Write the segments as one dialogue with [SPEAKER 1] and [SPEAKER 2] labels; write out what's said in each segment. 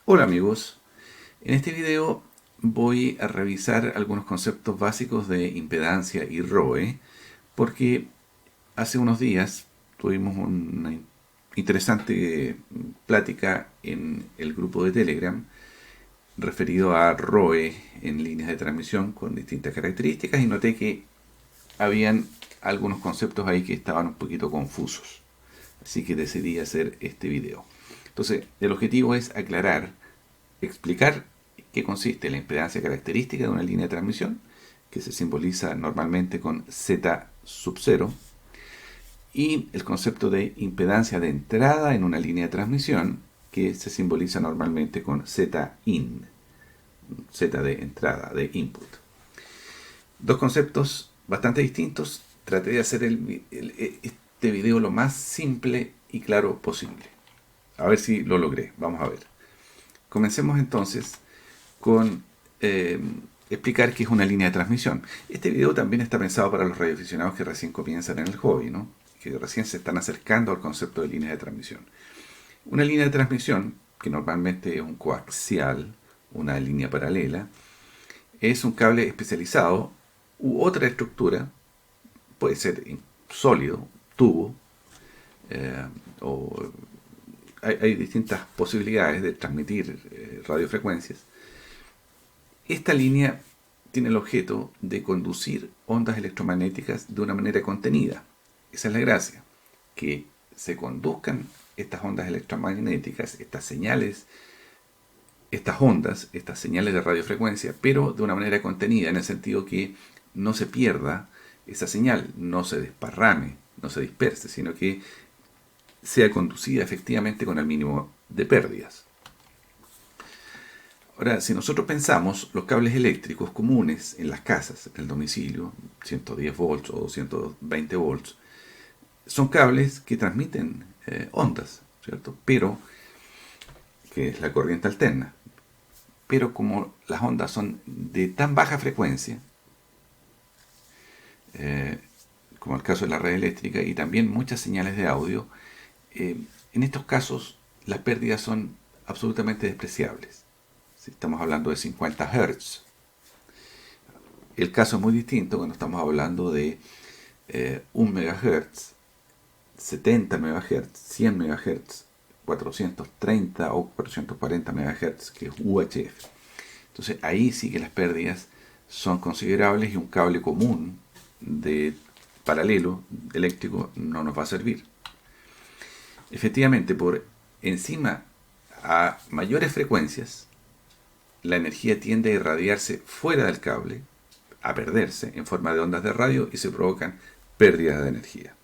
[SPEAKER 1] Hola amigos, en este video voy a revisar algunos conceptos básicos de impedancia y ROE porque hace unos días tuvimos una interesante plática en el grupo de Telegram referido a ROE en líneas de transmisión con distintas características y noté que habían algunos conceptos ahí que estaban un poquito confusos. Así que decidí hacer este video. Entonces, el objetivo es aclarar, explicar qué consiste la impedancia característica de una línea de transmisión, que se simboliza normalmente con Z sub 0, y el concepto de impedancia de entrada en una línea de transmisión, que se simboliza normalmente con Z in, Z de entrada, de input. Dos conceptos bastante distintos. Traté de hacer este video lo más simple y claro posible. A ver si lo logré. Vamos a ver. Comencemos entonces con explicar qué es una línea de transmisión. Este video también está pensado para los radioaficionados que recién comienzan en el hobby, ¿no? Que recién se están acercando al concepto de línea de transmisión. Una línea de transmisión, que normalmente es un coaxial, una línea paralela, es un cable especializado u otra estructura, puede ser sólido, tubo, eh, o hay distintas posibilidades de transmitir radiofrecuencias. Esta línea tiene el objeto de conducir ondas electromagnéticas de una manera contenida. Esa es la gracia, que se conduzcan estas ondas electromagnéticas, estas señales, estas ondas, estas señales de radiofrecuencia, pero de una manera contenida, en el sentido que no se pierda esa señal, no se desparrame, no se disperse, sino que sea conducida efectivamente con el mínimo de pérdidas. Ahora, si nosotros pensamos los cables eléctricos comunes en las casas, en el domicilio, 110 volts o 220 volts, son cables que transmiten ondas, ¿cierto? Pero, que es la corriente alterna. Pero como las ondas son de tan baja frecuencia, eh, como el caso de la red eléctrica, y también muchas señales de audio, en estos casos las pérdidas son absolutamente despreciables. Si estamos hablando de 50 Hz. El caso es muy distinto cuando estamos hablando de 1 MHz, 70 MHz, 100 MHz, 430 o 440 MHz, que es UHF. Entonces ahí sí que las pérdidas son considerables y un cable común de paralelo eléctrico no nos va a servir. Efectivamente, por encima a mayores frecuencias, la energía tiende a irradiarse fuera del cable, a perderse en forma de ondas de radio y se provocan pérdidas de energía.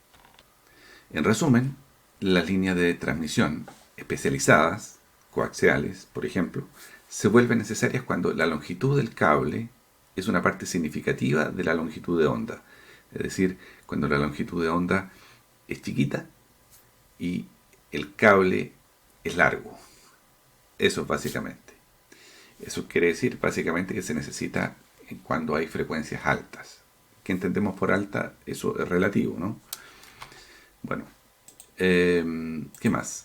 [SPEAKER 1] En resumen, las líneas de transmisión especializadas, coaxiales, por ejemplo, se vuelven necesarias cuando la longitud del cable es una parte significativa de la longitud de onda. Es decir, cuando la longitud de onda es chiquita y el cable es largo. Eso es básicamente. Eso quiere decir básicamente que se necesita cuando hay frecuencias altas. ¿Qué entendemos por alta? Eso es relativo, ¿no? Bueno, ¿qué más?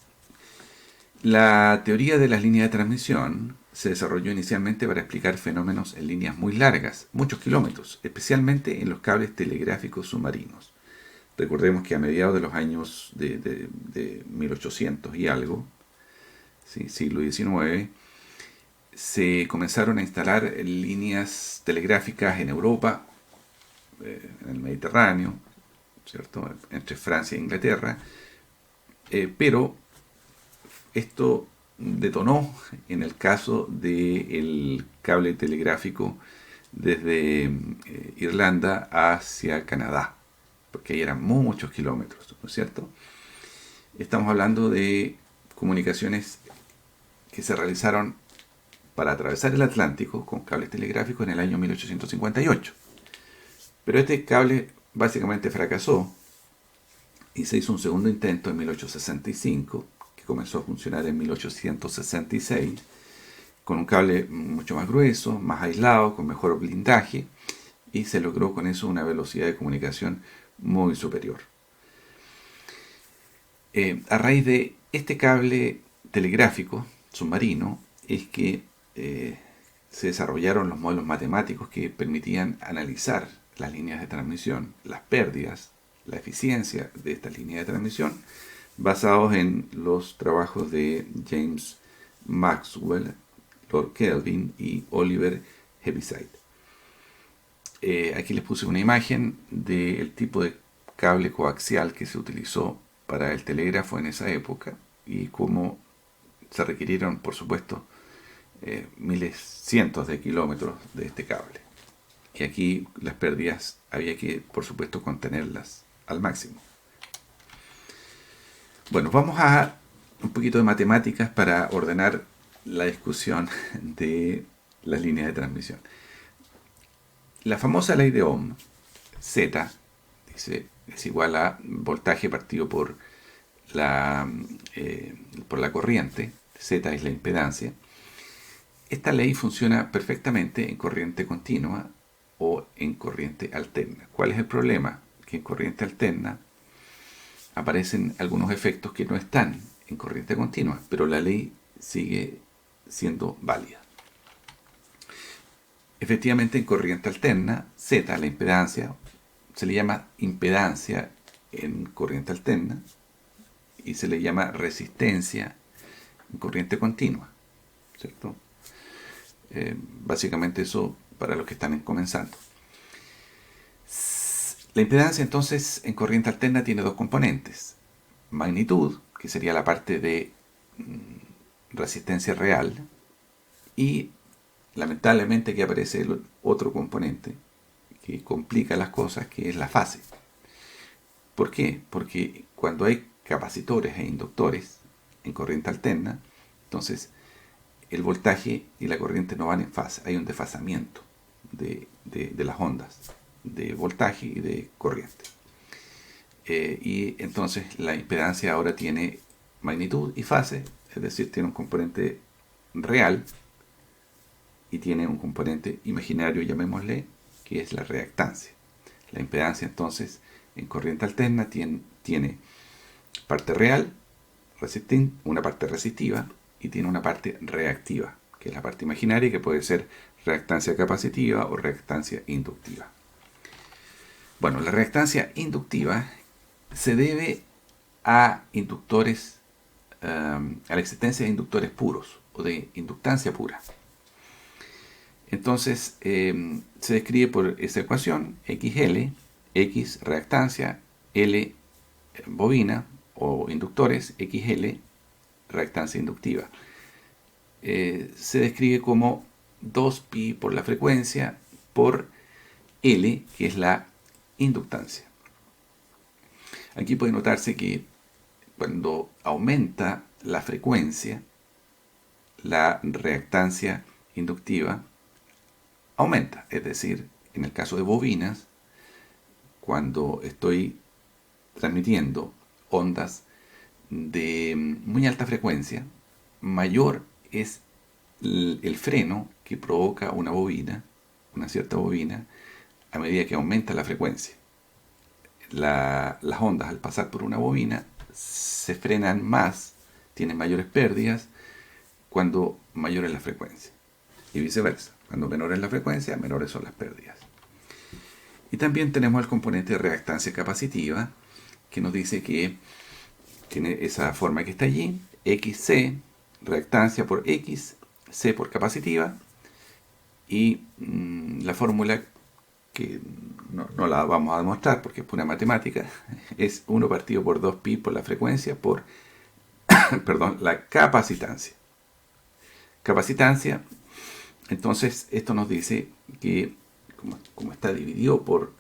[SPEAKER 1] La teoría de las líneas de transmisión se desarrolló inicialmente para explicar fenómenos en líneas muy largas, muchos kilómetros, especialmente en los cables telegráficos submarinos. Recordemos que a mediados de los años de 1800 y algo, ¿sí? Siglo XIX, se comenzaron a instalar líneas telegráficas en Europa, en el Mediterráneo, ¿cierto? Entre Francia e Inglaterra, pero esto detonó en el caso del cable telegráfico desde Irlanda hacia Canadá, porque ahí eran muchos kilómetros, ¿no es cierto? Estamos hablando de comunicaciones que se realizaron para atravesar el Atlántico con cables telegráficos en el año 1858. Pero este cable básicamente fracasó y se hizo un segundo intento en 1865, que comenzó a funcionar en 1866, con un cable mucho más grueso, más aislado, con mejor blindaje, y se logró con eso una velocidad de comunicación muy superior. A raíz de este cable telegráfico submarino, es que se desarrollaron los modelos matemáticos que permitían analizar las líneas de transmisión, las pérdidas, la eficiencia de estas líneas de transmisión, basados en los trabajos de James Maxwell, Lord Kelvin y Oliver Heaviside. Aquí les puse una imagen del tipo de cable coaxial que se utilizó para el telégrafo en esa época y cómo se requirieron, por supuesto, miles, cientos de kilómetros de este cable. Y aquí las pérdidas había que, por supuesto, contenerlas al máximo. Bueno, vamos a un poquito de matemáticas para ordenar la discusión de las líneas de transmisión. La famosa ley de Ohm, Z, dice, es igual a voltaje partido por la corriente, Z es la impedancia. Esta ley funciona perfectamente en corriente continua o en corriente alterna. ¿Cuál es el problema? Que en corriente alterna aparecen algunos efectos que no están en corriente continua, pero la ley sigue siendo válida. Efectivamente, en corriente alterna, Z, la impedancia, se le llama impedancia en corriente alterna y se le llama resistencia en corriente continua, ¿cierto? Básicamente eso para los que están comenzando. La impedancia entonces en corriente alterna tiene dos componentes. Magnitud, que sería la parte de resistencia real, y lamentablemente que aparece el otro componente que complica las cosas, que es la fase. ¿Por qué? Porque cuando hay capacitores e inductores en corriente alterna, entonces el voltaje y la corriente no van en fase, hay un desfasamiento de las ondas de voltaje y de corriente. Y entonces la impedancia ahora tiene magnitud y fase, es decir, tiene un componente real y tiene un componente imaginario, llamémosle, que es la reactancia. La impedancia entonces en corriente alterna tiene parte real, una parte resistiva, y tiene una parte reactiva, que es la parte imaginaria, que puede ser reactancia capacitiva o reactancia inductiva. Bueno, la reactancia inductiva se debe a inductores, a la existencia de inductores puros o de inductancia pura. Entonces se describe por esa ecuación XL, X reactancia, L bobina o inductores, XL reactancia inductiva. Se describe como 2pi por la frecuencia por L, que es la inductancia. Aquí puede notarse que cuando aumenta la frecuencia, la reactancia inductiva aumenta. Es decir, en el caso de bobinas, cuando estoy transmitiendo ondas de muy alta frecuencia, mayor es el freno que provoca una bobina, una cierta bobina, a medida que aumenta la frecuencia. Las ondas al pasar por una bobina se frenan más, tienen mayores pérdidas cuando mayor es la frecuencia. Y viceversa, cuando menor es la frecuencia, menores son las pérdidas. Y también tenemos el componente de reactancia capacitiva, que nos dice que tiene esa forma que está allí, XC, reactancia por X, C por capacitiva, y la fórmula que no la vamos a demostrar porque es pura matemática, es 1 partido por 2pi por la frecuencia por perdón, la capacitancia. Capacitancia, entonces esto nos dice que como está dividido por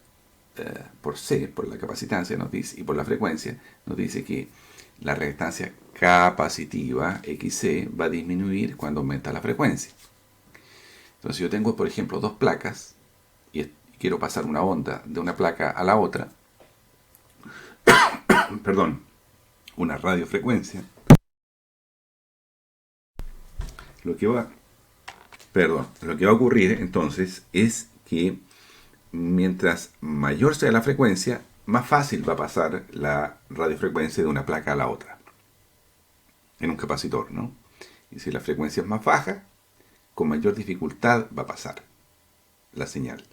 [SPEAKER 1] C, por la capacitancia nos dice, y por la frecuencia, nos dice que la reactancia capacitiva XC va a disminuir cuando aumenta la frecuencia. Entonces yo tengo, por ejemplo, dos placas y quiero pasar una onda de una placa a la otra, perdón, una radiofrecuencia. Lo que va a ocurrir entonces es que mientras mayor sea la frecuencia, más fácil va a pasar la radiofrecuencia de una placa a la otra en un capacitor, ¿no? Y si la frecuencia es más baja, con mayor dificultad va a pasar la señal.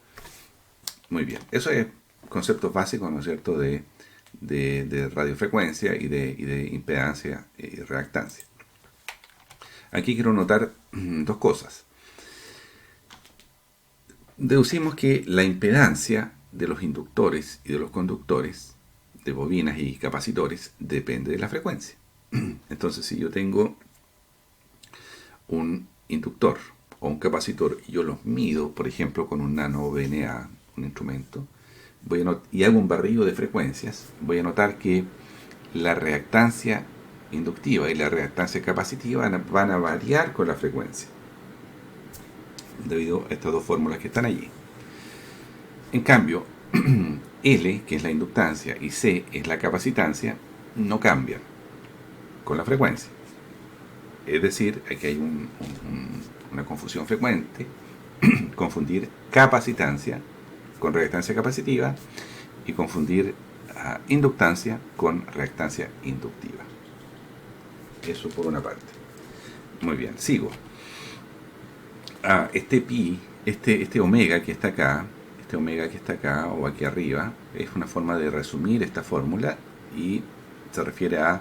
[SPEAKER 1] Muy bien, eso es conceptos básicos, ¿no es cierto?, de radiofrecuencia y de impedancia y reactancia. Aquí quiero notar dos cosas. Deducimos que la impedancia de los inductores y de los conductores, de bobinas y capacitores, depende de la frecuencia. Entonces, si yo tengo un inductor o un capacitor y yo los mido, por ejemplo, con un nano VNA, un instrumento, y hago un barrido de frecuencias, voy a notar que la reactancia inductiva y la reactancia capacitiva van a variar con la frecuencia, debido a estas dos fórmulas que están allí. En cambio, L, que es la inductancia, y C, es la capacitancia, no cambian con la frecuencia. Es decir, aquí hay una confusión frecuente, confundir capacitancia con reactancia capacitiva y confundir inductancia con reactancia inductiva. Eso por una parte. Muy bien, sigo. Este pi, este omega que está acá, o aquí arriba, es una forma de resumir esta fórmula y se refiere a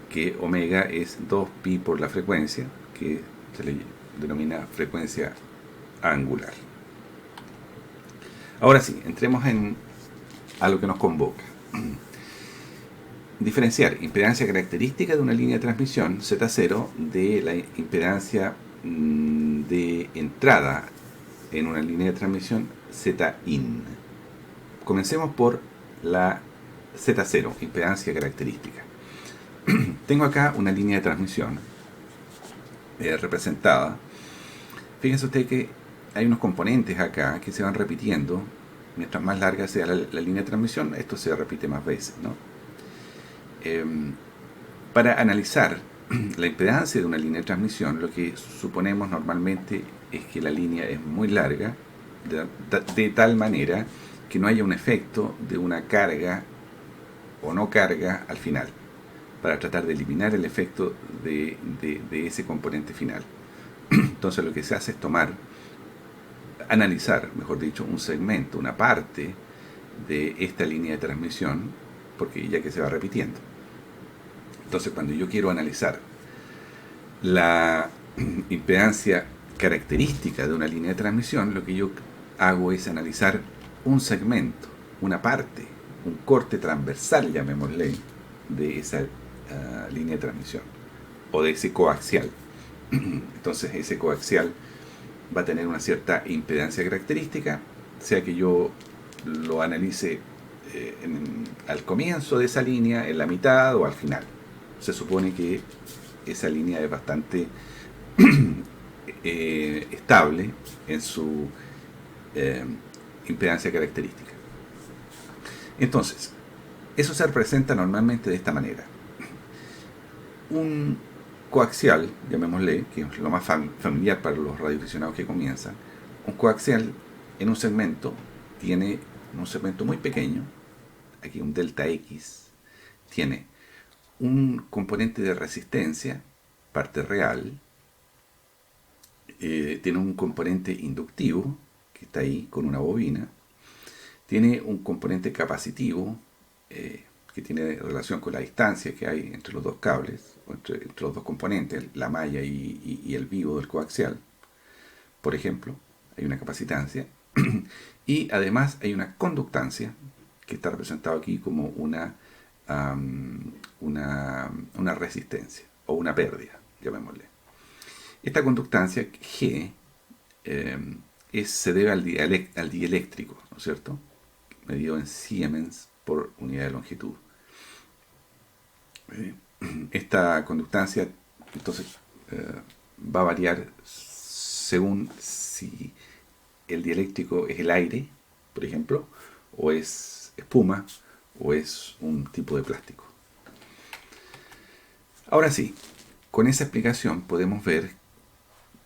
[SPEAKER 1] que omega es 2pi por la frecuencia, que se le denomina frecuencia angular. Ahora sí, entremos a lo que nos convoca. Diferenciar impedancia característica de una línea de transmisión Z0 de la impedancia de entrada en una línea de transmisión Zin. Comencemos por la Z0, impedancia característica. Tengo acá una línea de transmisión representada. Fíjense usted que hay unos componentes acá que se van repitiendo. Mientras más larga sea la línea de transmisión, esto se repite más veces, ¿no? Para analizar la impedancia de una línea de transmisión, lo que suponemos normalmente es que la línea es muy larga, de tal manera que no haya un efecto de una carga o no carga al final, para tratar de eliminar el efecto de ese componente final. Entonces lo que se hace es analizar, mejor dicho, un segmento, una parte de esta línea de transmisión, porque ya que se va repitiendo. Entonces, cuando yo quiero analizar la impedancia característica de una línea de transmisión, lo que yo hago es analizar un segmento, una parte, un corte transversal, llamémosle, de esa línea de transmisión, o de ese coaxial. Entonces, ese coaxial va a tener una cierta impedancia característica, sea que yo lo analice al comienzo de esa línea, en la mitad o al final. Se supone que esa línea es bastante estable en su impedancia característica. Entonces, eso se representa normalmente de esta manera. Un coaxial, llamémosle, que es lo más familiar para los radioaficionados que comienzan, un coaxial en un segmento tiene un segmento muy pequeño, aquí un delta X, tiene un componente de resistencia, parte real, tiene un componente inductivo, que está ahí con una bobina, tiene un componente capacitivo, que tiene relación con la distancia que hay entre los dos cables, o entre los dos componentes, la malla y el vivo del coaxial, por ejemplo, hay una capacitancia, y además hay una conductancia, que está representado aquí como una resistencia, o una pérdida, llamémosle. Esta conductancia G se debe al dieléctrico, ¿no es cierto?, medido en Siemens por unidad de longitud. Esta conductancia entonces va a variar según si el dieléctrico es el aire, por ejemplo, o es espuma, o es un tipo de plástico. Ahora sí, con esa explicación podemos ver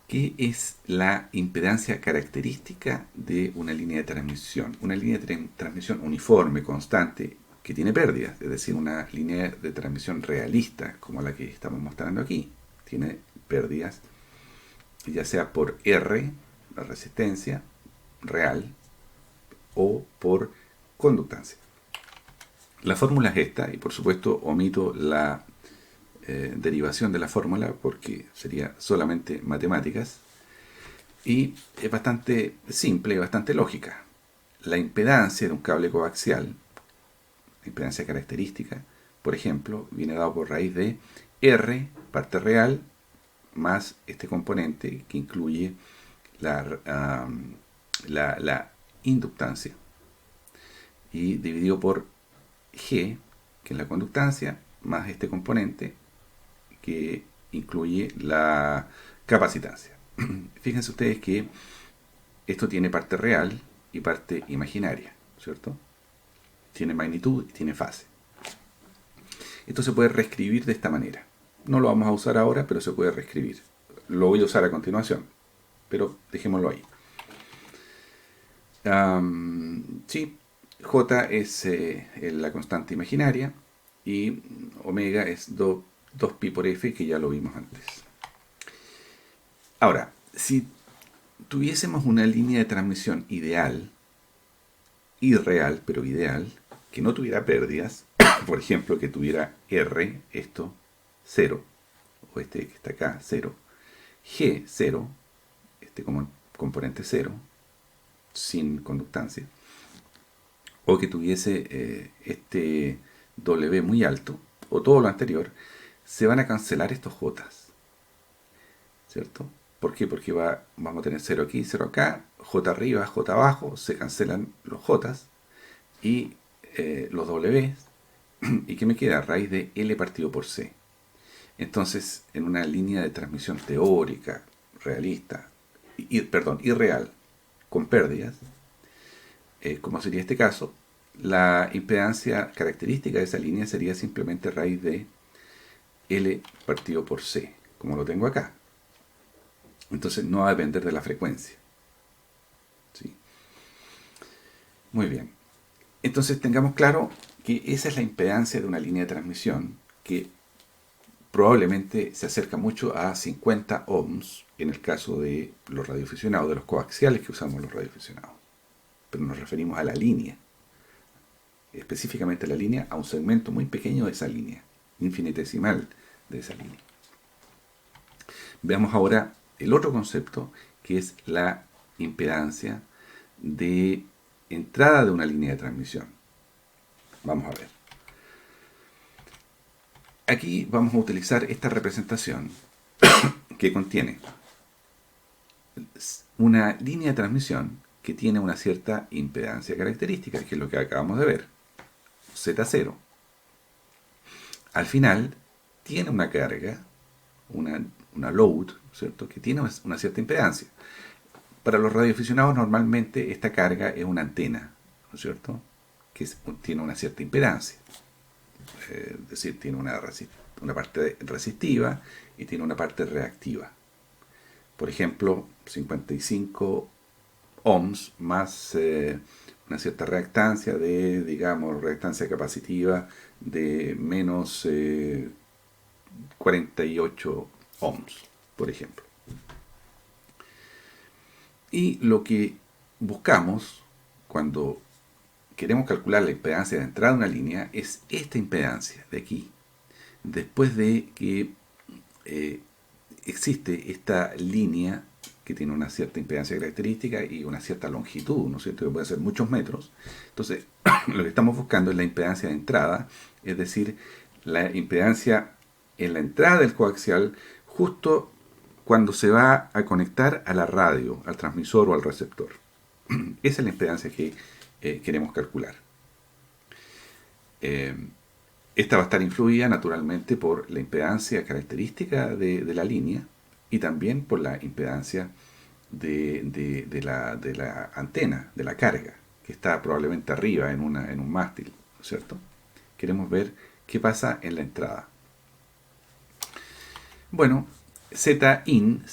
[SPEAKER 1] qué es la impedancia característica de una línea de transmisión. Una línea de transmisión uniforme, constante, que tiene pérdidas, es decir, una línea de transmisión realista, como la que estamos mostrando aquí. Tiene pérdidas, ya sea por R, la resistencia real, o por conductancia. La fórmula es esta, y por supuesto omito la derivación de la fórmula porque sería solamente matemáticas, y es bastante simple y bastante lógica. La impedancia de un cable coaxial, la impedancia característica, por ejemplo, viene dado por raíz de R, parte real, más este componente que incluye la inductancia, y dividido por G, que es la conductancia, más este componente que incluye la capacitancia. Fíjense ustedes que esto tiene parte real y parte imaginaria, ¿cierto? Tiene magnitud y tiene fase. Esto se puede reescribir de esta manera. No lo vamos a usar ahora, pero se puede reescribir. Lo voy a usar a continuación, pero dejémoslo ahí. Sí, J es la constante imaginaria y omega es 2pi por f, que ya lo vimos antes. Ahora, si tuviésemos una línea de transmisión ideal, irreal, pero ideal, que no tuviera pérdidas, por ejemplo, que tuviera R, esto, 0, o este que está acá, 0, G, 0, este como componente 0, sin conductancia, o que tuviese este W muy alto, o todo lo anterior, se van a cancelar estos J, ¿cierto? ¿Por qué? Porque vamos a tener 0 aquí, 0 acá, J arriba, J abajo, se cancelan los J y los W, y ¿qué me queda? Raíz de L partido por C. Entonces, en una línea de transmisión teórica, realista, irreal, con pérdidas, como sería este caso, la impedancia característica de esa línea sería simplemente raíz de L partido por C, como lo tengo acá. Entonces no va a depender de la frecuencia. ¿Sí? Muy bien. Entonces tengamos claro que esa es la impedancia de una línea de transmisión, que probablemente se acerca mucho a 50 ohms en el caso de los radioaficionados, de los coaxiales que usamos los radioaficionados. Pero nos referimos a la línea, específicamente la línea, a un segmento muy pequeño de esa línea, infinitesimal de esa línea. Veamos ahora el otro concepto, que es la impedancia de entrada de una línea de transmisión. Vamos a ver. Aquí vamos a utilizar esta representación que contiene una línea de transmisión que tiene una cierta impedancia característica, que es lo que acabamos de ver, Z0. Al final tiene una carga, una load, ¿cierto?, que tiene una cierta impedancia. Para los radioaficionados normalmente esta carga es una antena, ¿no es cierto?, que tiene una cierta impedancia. Es decir, tiene una parte resistiva y tiene una parte reactiva. Por ejemplo, 55 ohms más una cierta reactancia digamos, reactancia capacitiva de menos 48 ohms, por ejemplo. Y lo que buscamos cuando queremos calcular la impedancia de entrada de una línea es esta impedancia de aquí, después de que existe esta línea que tiene una cierta impedancia característica y una cierta longitud, ¿no es cierto?, que puede ser muchos metros. Entonces, lo que estamos buscando es la impedancia de entrada, es decir, la impedancia en la entrada del coaxial justo cuando se va a conectar a la radio, al transmisor o al receptor. Esa es la impedancia que queremos calcular. Esta va a estar influida naturalmente por la impedancia característica de la línea y también por la impedancia de la antena, de la carga, que está probablemente arriba en un mástil, ¿no es cierto? Queremos ver qué pasa en la entrada. Bueno, Zin,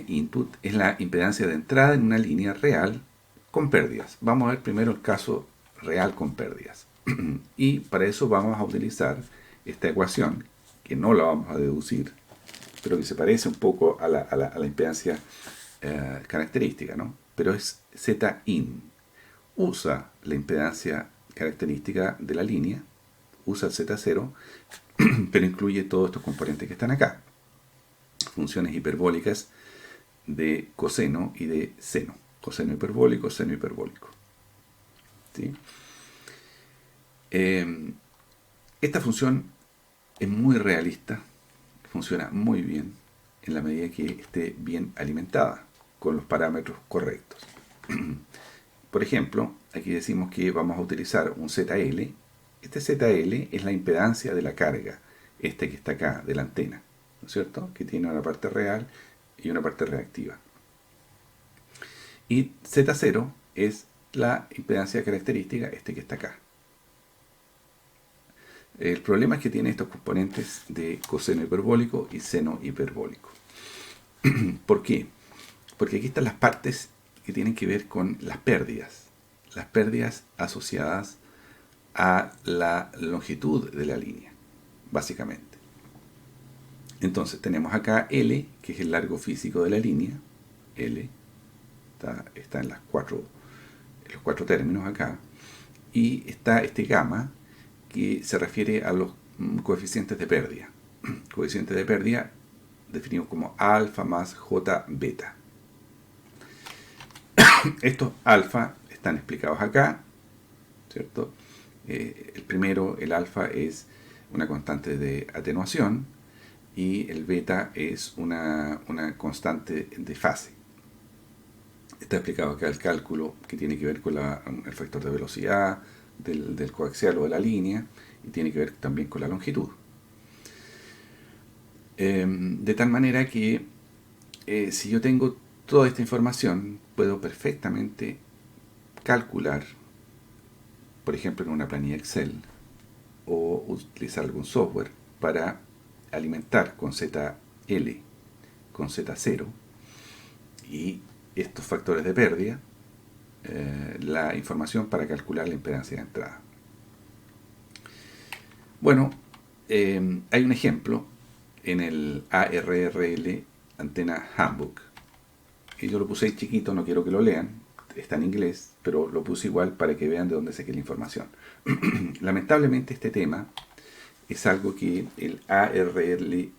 [SPEAKER 1] input, es la impedancia de entrada en una línea real con pérdidas. Vamos a ver primero el caso real con pérdidas. Y para eso vamos a utilizar esta ecuación, que no la vamos a deducir, pero que se parece un poco a la impedancia característica, ¿no? Pero es Zin. Usa la impedancia característica de la línea, usa el Z0, pero incluye todos estos componentes que están acá. Funciones hiperbólicas de coseno y de seno. Coseno hiperbólico, seno hiperbólico. ¿Sí? Esta función es muy realista, funciona muy bien en la medida que esté bien alimentada con los parámetros correctos. Por ejemplo, aquí decimos que vamos a utilizar un ZL. Este ZL es la impedancia de la carga, este que está acá, de la antena, ¿no es cierto? Que tiene una parte real y una parte reactiva. Y Z0 es la impedancia característica, este que está acá. El problema es que tiene estos componentes de coseno hiperbólico y seno hiperbólico. ¿Por qué? Porque aquí están las partes que tienen que ver con las pérdidas asociadas a la longitud de la línea, básicamente. Entonces tenemos acá L, que es el largo físico de la línea. L está en los cuatro términos acá. Y está este gamma, que se refiere a los coeficientes de pérdida. Coeficientes de pérdida definidos como alfa más j beta. Estos alfa están explicados acá, ¿cierto? El primero, el alfa, es una constante de atenuación y el beta es una constante de fase. Está explicado acá el cálculo que tiene que ver con el factor de velocidad del coaxial o de la línea, y tiene que ver también con la longitud. De tal manera que si yo tengo toda esta información, puedo perfectamente calcular, por ejemplo en una planilla Excel, o utilizar algún software para alimentar con ZL, con Z0 y estos factores de pérdida la información para calcular la impedancia de entrada. Bueno, hay un ejemplo en el ARRL Antena Handbook, y yo lo puse ahí chiquito, no quiero que lo lean, está en inglés, pero lo puse igual para que vean de dónde saqué la información. Lamentablemente este tema es algo que el ARRL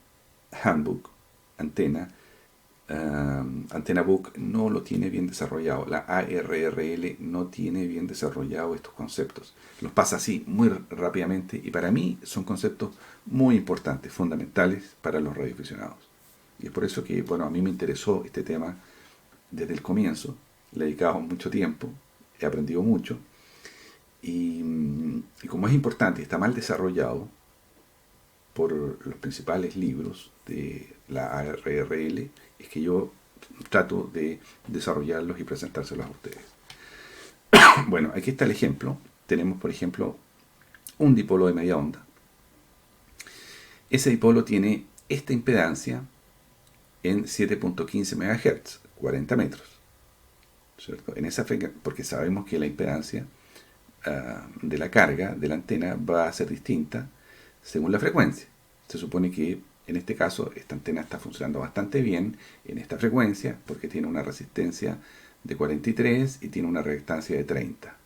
[SPEAKER 1] Handbook Antena Book no lo tiene bien desarrollado. La ARRL no tiene bien desarrollado estos conceptos. Los pasa así muy rápidamente, y para mí son conceptos muy importantes, fundamentales para los radioaficionados. Y es por eso que, bueno, a mí me interesó este tema desde el comienzo. Le he dedicado mucho tiempo, he aprendido mucho, y como es importante y está mal desarrollado por los principales libros de la ARRL, es que yo trato de desarrollarlos y presentárselos a ustedes. Bueno, aquí está el ejemplo. Tenemos, por ejemplo, un dipolo de media onda. Ese dipolo tiene esta impedancia en 7.15 MHz, 40 metros, ¿cierto? En esa porque sabemos que la impedancia de la carga de la antena va a ser distinta según la frecuencia. Se supone que en este caso esta antena está funcionando bastante bien en esta frecuencia porque tiene una resistencia de 43 y tiene una reactancia de 30.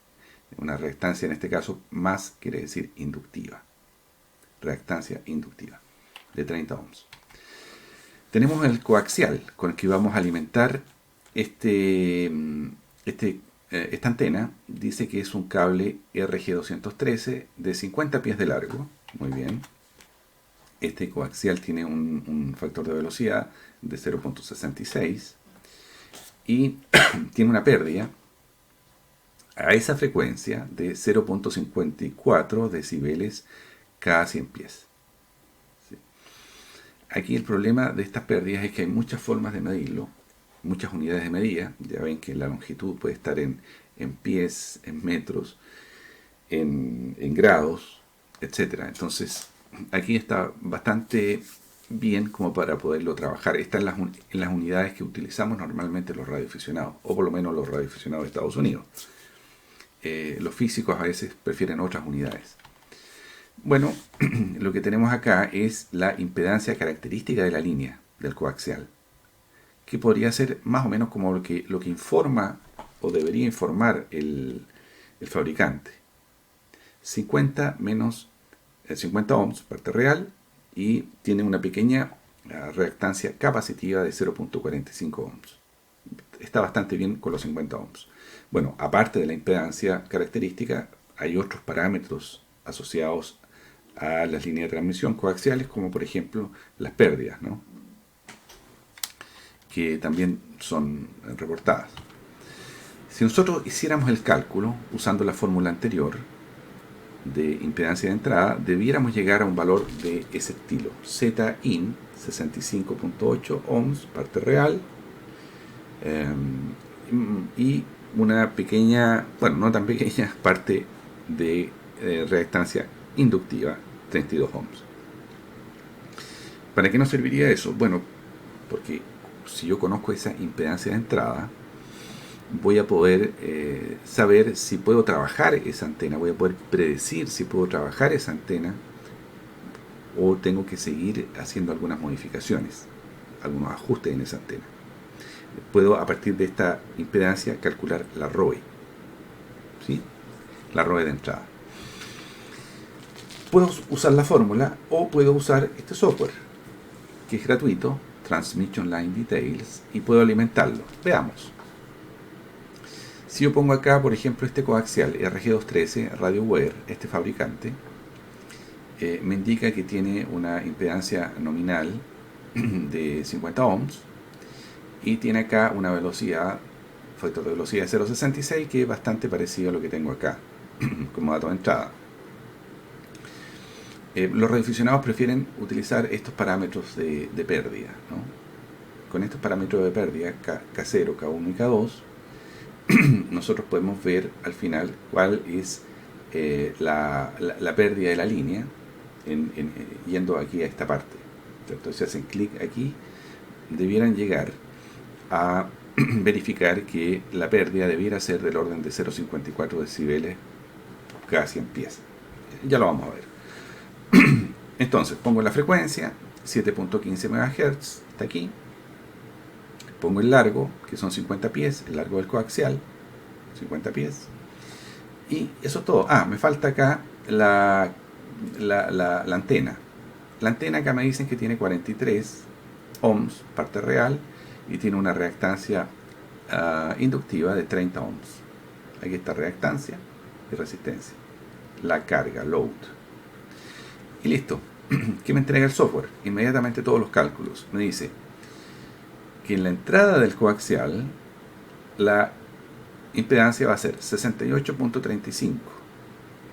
[SPEAKER 1] Una reactancia en este caso más quiere decir inductiva. Reactancia inductiva de 30 ohms. Tenemos el coaxial con el que vamos a alimentar esta antena. Dice que es un cable RG213 de 50 pies de largo. Muy bien. Este coaxial tiene un factor de velocidad de 0.66 y tiene una pérdida a esa frecuencia de 0.54 decibeles cada 100 pies. ¿Sí? Aquí el problema de estas pérdidas es que hay muchas formas de medirlo, muchas unidades de medida. Ya ven que la longitud puede estar en pies, en metros, en grados, etc. Entonces, aquí está bastante bien como para poderlo trabajar. Está en las unidades que utilizamos normalmente los radioaficionados, o por lo menos los radioaficionados de Estados Unidos. Los físicos a veces prefieren otras unidades. Bueno, lo que tenemos acá es la impedancia característica de la línea. del coaxial, que podría ser más o menos como lo que informa o debería informar el fabricante. 50 menos 50 ohms, parte real, y tiene una pequeña reactancia capacitiva de 0.45 ohms. Está bastante bien con los 50 ohms. Bueno, aparte de la impedancia característica, hay otros parámetros asociados a las líneas de transmisión coaxiales, como por ejemplo las pérdidas, ¿no? Que también son reportadas. Si nosotros hiciéramos el cálculo usando la fórmula anterior de impedancia de entrada, debiéramos llegar a un valor de ese estilo: ZIN 65.8 ohms, parte real, y una pequeña, bueno, no tan pequeña, parte de reactancia inductiva, 32 ohms. ¿Para qué nos serviría eso? Bueno, porque si yo conozco esa impedancia de entrada, voy a poder saber si puedo trabajar esa antena, voy a poder predecir si puedo trabajar esa antena o tengo que seguir haciendo algunas modificaciones, algunos ajustes en esa antena. Puedo, a partir de esta impedancia, calcular la ROE, ¿sí? La ROE de entrada. Puedo usar la fórmula o puedo usar este software, que es gratuito, Transmission Line Details, y puedo alimentarlo. Veamos. Si yo pongo acá, por ejemplo, este coaxial RG213 RadioWare, este fabricante, me indica que tiene una impedancia nominal de 50 ohms y tiene acá una velocidad, factor de velocidad de 0.66, que es bastante parecido a lo que tengo acá como dato de entrada. Los radioaficionados prefieren utilizar estos parámetros de pérdida, ¿no? Con estos parámetros de pérdida, K0, K1 y K2, nosotros podemos ver al final cuál es la pérdida de la línea yendo aquí a esta parte. Entonces, si hacen clic aquí, debieran llegar a verificar que la pérdida debiera ser del orden de 0.54 decibeles cada 100 pies. Ya lo vamos a ver. Entonces, pongo la frecuencia, 7.15 MHz, está aquí. Pongo el largo, que son 50 pies, el largo del coaxial, 50 pies. Y eso es todo. Me falta acá la antena. La antena acá me dicen que tiene 43 ohms, parte real, y tiene una reactancia inductiva de 30 ohms. Aquí está reactancia y resistencia. La carga, load. Y listo. ¿Qué me entrega el software? Inmediatamente todos los cálculos. Me dice que en la entrada del coaxial la impedancia va a ser 68.35.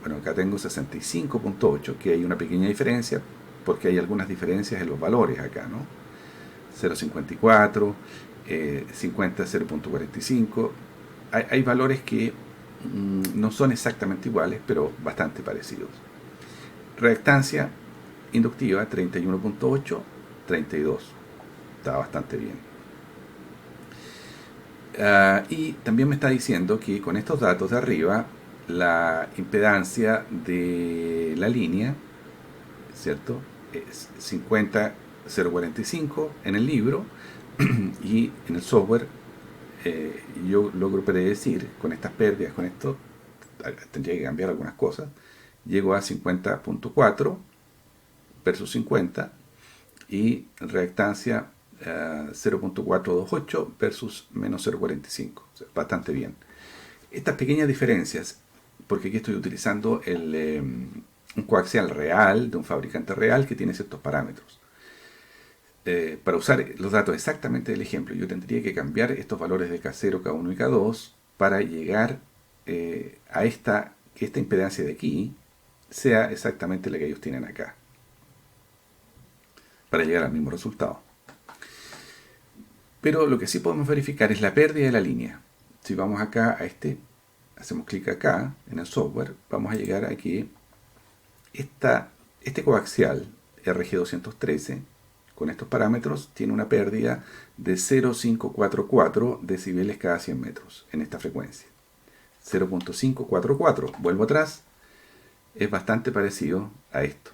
[SPEAKER 1] Bueno, acá tengo 65.8, que hay una pequeña diferencia, porque hay algunas diferencias en los valores acá, ¿no? 0.54, 50, 0.45. Hay valores que no son exactamente iguales, pero bastante parecidos. Reactancia inductiva 31.8, 32. Está bastante bien. Y también me está diciendo que con estos datos de arriba, la impedancia de la línea, ¿cierto?, es 50,045 en el libro, y en el software yo logro predecir con estas pérdidas, con esto tendría que cambiar algunas cosas, llego a 50.4 versus 50, y reactancia 0.428 versus menos 0.45, o sea, bastante bien. Estas pequeñas diferencias, porque aquí estoy utilizando un coaxial real, de un fabricante real, que tiene ciertos parámetros. Para usar los datos exactamente del ejemplo, yo tendría que cambiar estos valores de K0, K1 y K2 para llegar a que esta impedancia de aquí sea exactamente la que ellos tienen acá, para llegar al mismo resultado. Pero lo que sí podemos verificar es la pérdida de la línea. Si vamos acá a hacemos clic acá en el software, vamos a llegar a que este coaxial RG213 con estos parámetros tiene una pérdida de 0.544 decibeles cada 100 metros en esta frecuencia. 0.544, vuelvo atrás, es bastante parecido a esto.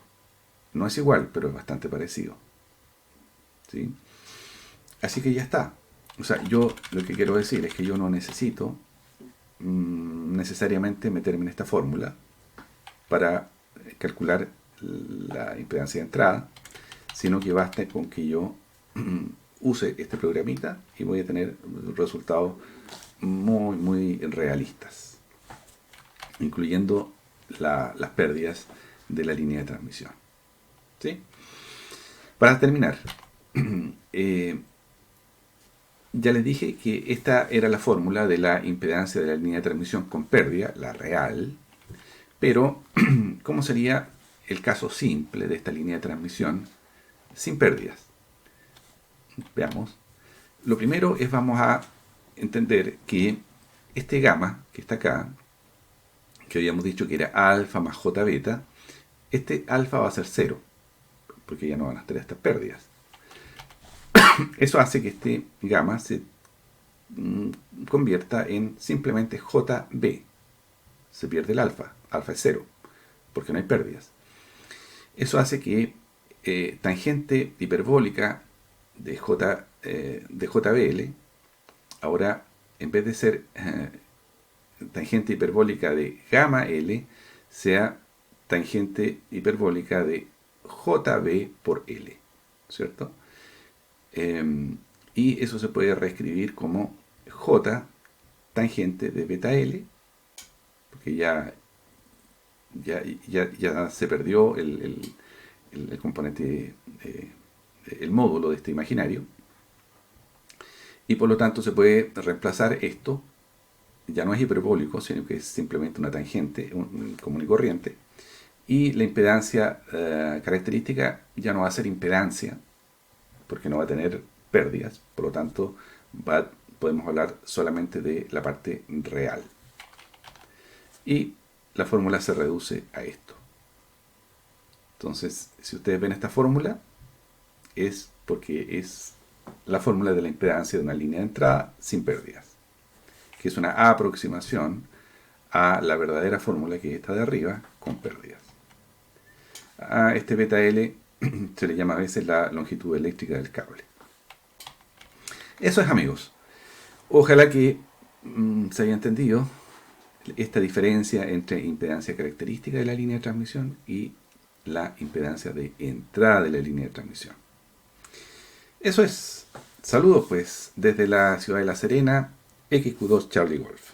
[SPEAKER 1] No es igual, pero es bastante parecido, ¿sí? Así que ya está. O sea, yo lo que quiero decir es que yo no necesito necesariamente meterme en esta fórmula para calcular la impedancia de entrada, sino que basta con que yo use este programita y voy a tener resultados muy realistas, incluyendo las pérdidas de la línea de transmisión. ¿Sí? Para terminar, ya les dije que esta era la fórmula de la impedancia de la línea de transmisión con pérdida, la real, pero ¿cómo sería el caso simple de esta línea de transmisión sin pérdidas? Veamos. Lo primero es vamos a entender que este gamma que está acá, que habíamos dicho que era alfa más j beta, este alfa va a ser 0, porque ya no van a estar estas pérdidas. Eso hace que este gamma se convierta en simplemente JB. Se pierde el alfa. Alfa es 0, porque no hay pérdidas. Eso hace que tangente hiperbólica de JBL, ahora en vez de ser tangente hiperbólica de gamma L, sea tangente hiperbólica de JB por L, ¿cierto? Y eso se puede reescribir como J tangente de beta L, porque ya se perdió el componente, el módulo de este imaginario, y por lo tanto se puede reemplazar esto, ya no es hiperbólico, sino que es simplemente una tangente común y corriente, y la impedancia característica ya no va a ser impedancia, porque no va a tener pérdidas, por lo tanto podemos hablar solamente de la parte real. Y la fórmula se reduce a esto. Entonces, si ustedes ven esta fórmula, es porque es la fórmula de la impedancia de una línea de entrada sin pérdidas, que es una aproximación a la verdadera fórmula que está de arriba con pérdidas. A este beta L se le llama a veces la longitud eléctrica del cable. Eso es, amigos. Ojalá que se haya entendido esta diferencia entre impedancia característica de la línea de transmisión y la impedancia de entrada de la línea de transmisión. Eso es. Saludos pues desde la ciudad de La Serena, XQ2 Charlie Golf.